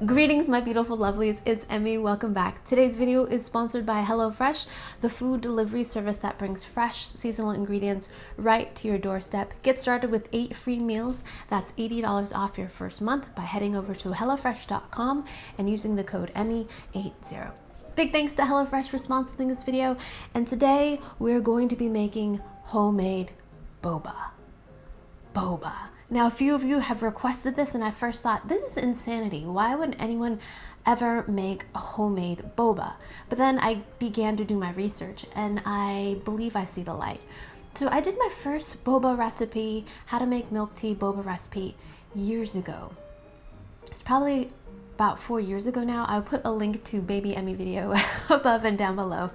Greetings, my beautiful lovelies, it's Emmy. Welcome back. Today's video is sponsored by HelloFresh, the food delivery service that brings fresh seasonal ingredients right to your doorstep. Get started with 8 free meals. That's $80 off your first month by heading over to hellofresh.com and using the code Emmy80. Big thanks to HelloFresh for sponsoring this video, and today we're going to be making homemade boba. Now, a few of you have requested this, and I first thought, this is insanity. Why would anyone ever make a homemade boba? But then I began to do my research, and I believe I see the light. So I did my first boba recipe, how to make milk tea boba recipe, years ago. It's probably about 4 years ago now. I'll put a link to baby Emmy video above and down below.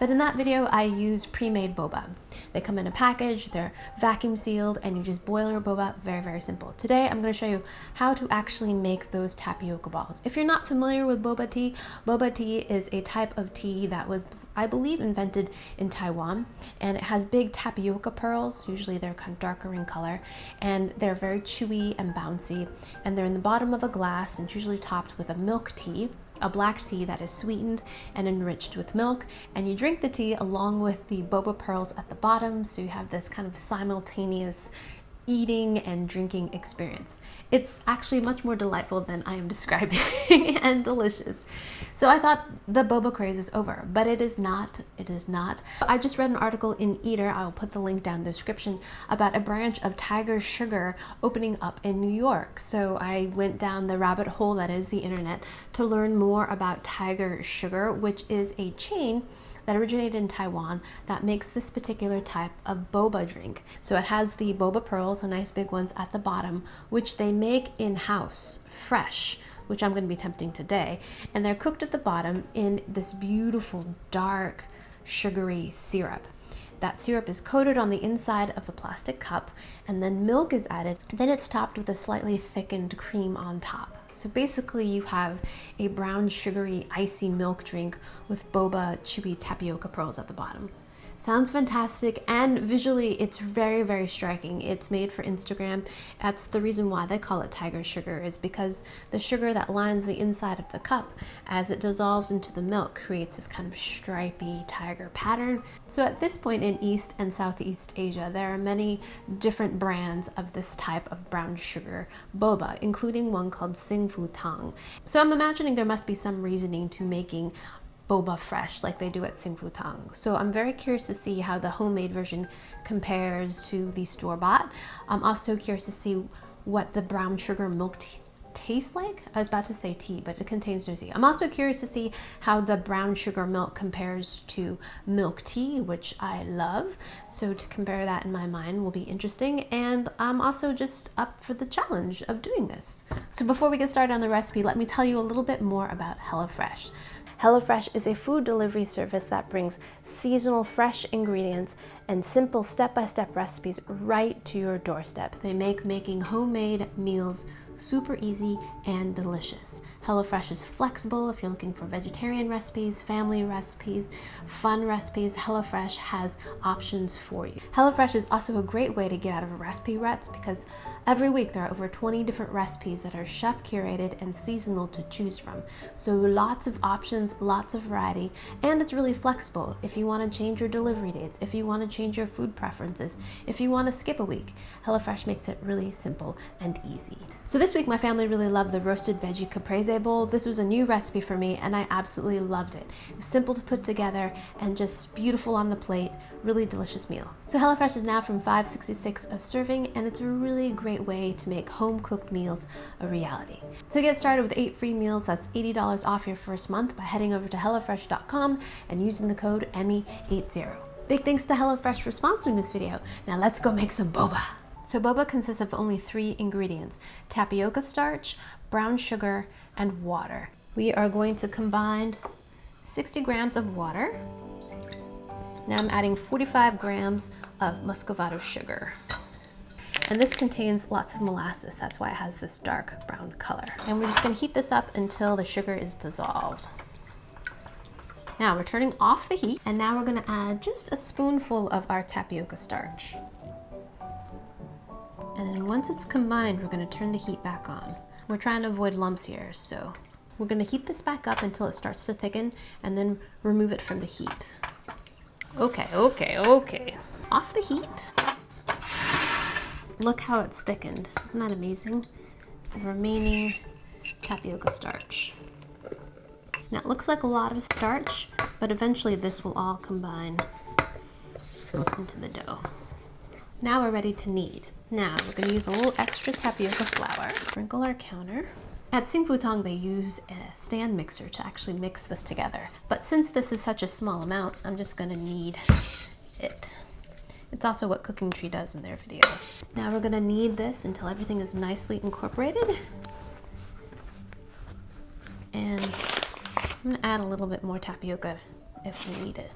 But in that video, I use pre-made boba. They come in a package, they're vacuum sealed, and you just boil your boba. Very, very simple. Today, I'm going to show you how to actually make those tapioca balls. If you're not familiar with boba tea is a type of tea that was, I believe, invented in Taiwan, and it has big tapioca pearls. Usually they're kind of darker in color, and they're very chewy and bouncy, and they're in the bottom of a glass, and it's usually topped with a milk tea, a black tea that is sweetened and enriched with milk, and you drink the tea along with the boba pearls at the bottom, so you have this kind of simultaneous eating and drinking experience. It's actually much more delightful than I am describing and delicious. So I thought the boba craze is over, but it is not. It is not. I just read an article in Eater, I'll put the link down in the description, about a branch of Tiger Sugar opening up in New York. So I went down the rabbit hole that is the internet to learn more about Tiger Sugar, which is a chain that originated in Taiwan that makes this particular type of boba drink. So it has the boba pearls, the nice big ones at the bottom, which they make in-house, fresh, which I'm going to be attempting today. And they're cooked at the bottom in this beautiful, dark, sugary syrup. That syrup is coated on the inside of the plastic cup, and then milk is added. Then it's topped with a slightly thickened cream on top. So basically you have a brown, sugary, icy milk drink with boba, chewy tapioca pearls at the bottom. Sounds fantastic, and visually it's very, very striking. It's made for Instagram. That's the reason why they call it Tiger Sugar, is because the sugar that lines the inside of the cup as it dissolves into the milk creates this kind of stripy tiger pattern. So at this point in East and Southeast Asia, there are many different brands of this type of brown sugar boba, including one called Sing Fu Tang. So I'm imagining there must be some reasoning to making boba fresh like they do at Sing Fu Tang. So I'm very curious to see how the homemade version compares to the store-bought. I'm also curious to see what the brown sugar milk tea tastes like. I was about to say tea, but it contains no tea. I'm also curious to see how the brown sugar milk compares to milk tea, which I love. So to compare that in my mind will be interesting, and I'm also just up for the challenge of doing this. So before we get started on the recipe, let me tell you a little bit more about HelloFresh. HelloFresh is a food delivery service that brings seasonal fresh ingredients and simple step-by-step recipes right to your doorstep. They make making homemade meals super easy and delicious. HelloFresh is flexible if you're looking for vegetarian recipes, family recipes, fun recipes. HelloFresh has options for you. HelloFresh is also a great way to get out of a recipe rut, because every week there are over 20 different recipes that are chef curated and seasonal to choose from. So lots of options, lots of variety, and it's really flexible. If you want to change your delivery dates, if you want to change your food preferences, if you want to skip a week, HelloFresh makes it really simple and easy. So this week my family really loved the roasted veggie caprese bowl. This was a new recipe for me, and I absolutely loved it. It was simple to put together and just beautiful on the plate. Really delicious meal. So HelloFresh is now from $5.66 a serving, and it's a really great way to make home cooked meals a reality. To get started with 8 free meals, that's $80 off your first month by heading over to hellofresh.com and using the code Emmy80. Big thanks to HelloFresh for sponsoring this video. Now let's go make some boba. So boba consists of only 3 ingredients: tapioca starch, brown sugar, and water. We are going to combine 60 grams of water. Now I'm adding 45 grams of muscavado sugar. And this contains lots of molasses, that's why it has this dark brown color. And we're just gonna heat this up until the sugar is dissolved. Now we're turning off the heat, and now we're gonna add just a spoonful of our tapioca starch. And then once it's combined, we're gonna turn the heat back on. We're trying to avoid lumps here, so we're gonna heat this back up until it starts to thicken and then remove it from the heat. Okay. Off the heat. Look how it's thickened. Isn't that amazing? The remaining tapioca starch. Now it looks like a lot of starch, but eventually this will all combine into the dough. Now we're ready to knead. Now we're going to use a little extra tapioca flour. Sprinkle our counter. At Xingfutang they use a stand mixer to actually mix this together. But since this is such a small amount, I'm just going to knead it. It's also what Cooking Tree does in their videos. Now we're going to knead this until everything is nicely incorporated. And I'm going to add a little bit more tapioca if we need it.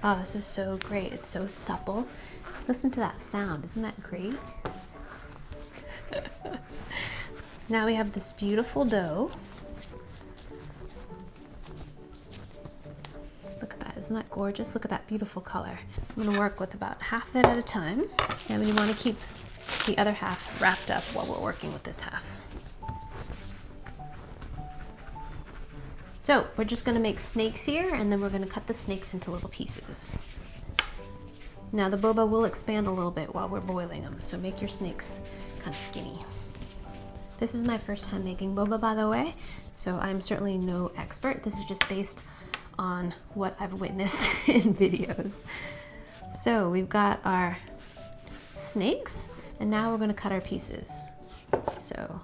Oh, this is so great. It's so supple. Listen to that sound. Isn't that great? Now we have this beautiful dough. Look at that. Isn't that gorgeous? Look at that beautiful color. I'm going to work with about half of it at a time. And we want to keep the other half wrapped up while we're working with this half. So we're just going to make snakes here, and then we're going to cut the snakes into little pieces. Now the boba will expand a little bit while we're boiling them, so make your snakes kind of skinny. This is my first time making boba, by the way, so I'm certainly no expert. This is just based on what I've witnessed in videos. So we've got our snakes, and now we're going to cut our pieces. So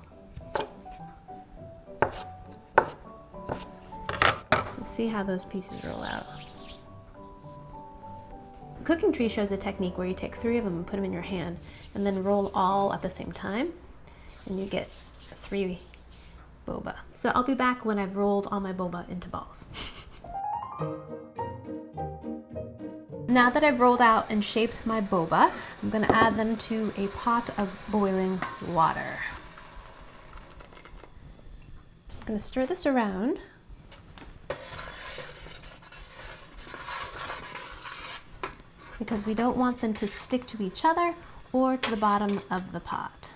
let's see how those pieces roll out. Cooking Tree shows a technique where you take 3 of them and put them in your hand and then roll all at the same time, and you get 3 boba. So I'll be back when I've rolled all my boba into balls. Now that I've rolled out and shaped my boba, I'm going to add them to a pot of boiling water. I'm going to stir this around. Because we don't want them to stick to each other or to the bottom of the pot.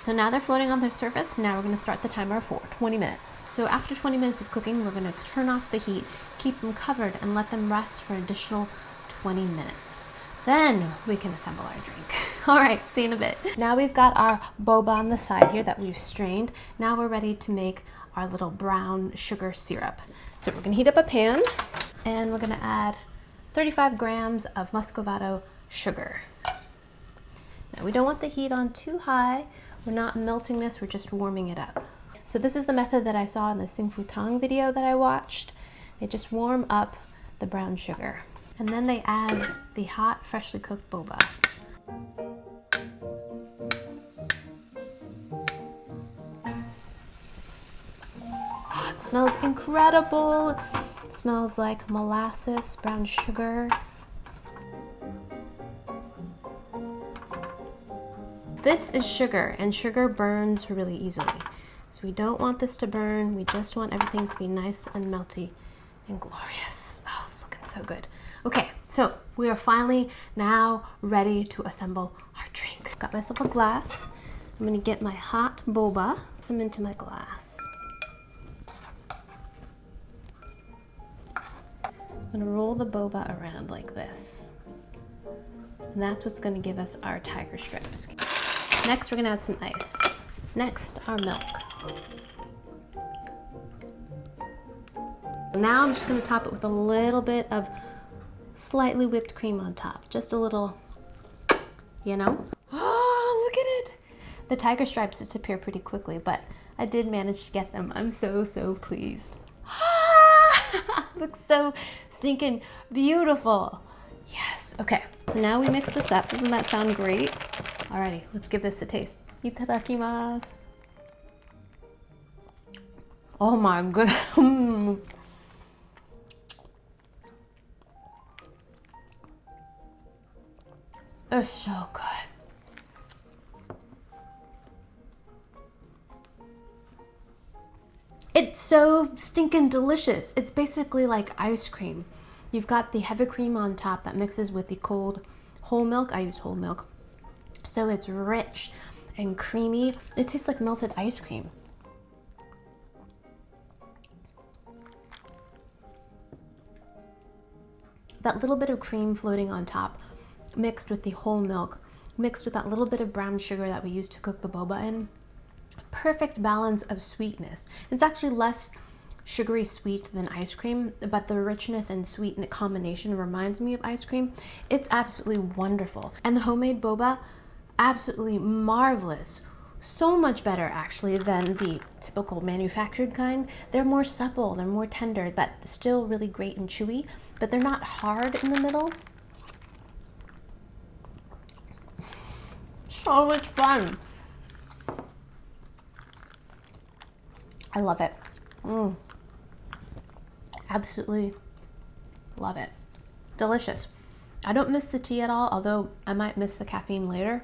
So now they're floating on the surface. Now we're going to start the timer for 20 minutes. So after 20 minutes of cooking, we're going to turn off the heat, keep them covered, and let them rest for an additional 20 minutes. Then we can assemble our drink. All right, see you in a bit. Now we've got our boba on the side here that we've strained. Now we're ready to make our little brown sugar syrup. So we're going to heat up a pan, and we're going to add 35 grams of muscavado sugar. Now we don't want the heat on too high. We're not melting this, we're just warming it up. So this is the method that I saw in the Xingfutang video that I watched. They just warm up the brown sugar. And then they add the hot, freshly cooked boba. Oh, it smells incredible. It smells like molasses, brown sugar. This is sugar, and sugar burns really easily. So we don't want this to burn. We just want everything to be nice and melty and glorious. Oh, it's looking so good. Okay, so we are finally now ready to assemble our drink. Got myself a glass. I'm gonna get my hot boba, put some into my glass. I'm gonna roll the boba around like this. And that's what's gonna give us our tiger strips. Next, we're gonna add some ice. Next, our milk. Now I'm just gonna top it with a little bit of slightly whipped cream on top. Just a little, you know? Oh, look at it! The tiger stripes disappear pretty quickly, but I did manage to get them. I'm so, so pleased. Looks so stinking beautiful. Yes, okay. So now we mix this up. Doesn't that sound great? Alrighty, let's give this a taste. Itadakimasu. Oh my goodness. It's so good. It's so stinking delicious. It's basically like ice cream. You've got the heavy cream on top that mixes with the cold whole milk. I used whole milk. So it's rich and creamy. It tastes like melted ice cream. That little bit of cream floating on top, mixed with the whole milk, mixed with that little bit of brown sugar that we used to cook the boba in. Perfect balance of sweetness. It's actually less sugary sweet than ice cream, but the richness and sweet combination reminds me of ice cream. It's absolutely wonderful. And the homemade boba, absolutely marvelous. So much better actually than the typical manufactured kind. They're more supple, they're more tender, but still really great and chewy, but they're not hard in the middle. So much fun. I love it. Absolutely love it. Delicious. I don't miss the tea at all, although I might miss the caffeine later.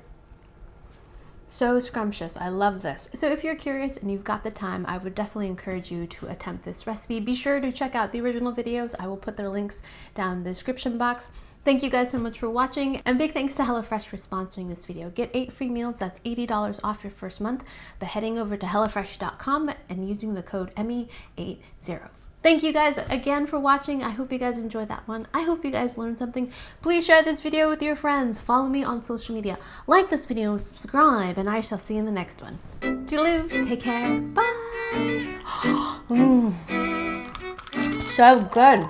So scrumptious. I love this. So if you're curious and you've got the time, I would definitely encourage you to attempt this recipe. Be sure to check out the original videos. I will put their links down in the description box. Thank you guys so much for watching, and big thanks to HelloFresh for sponsoring this video. Get 8 free meals, that's $80 off your first month by heading over to hellofresh.com and using the code Emmy80. Thank you guys again for watching. I hope you guys enjoyed that one. I hope you guys learned something. Please share this video with your friends. Follow me on social media. Like this video, subscribe, and I shall see you in the next one. Toodaloo, take care, bye. So good.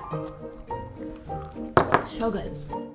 So good.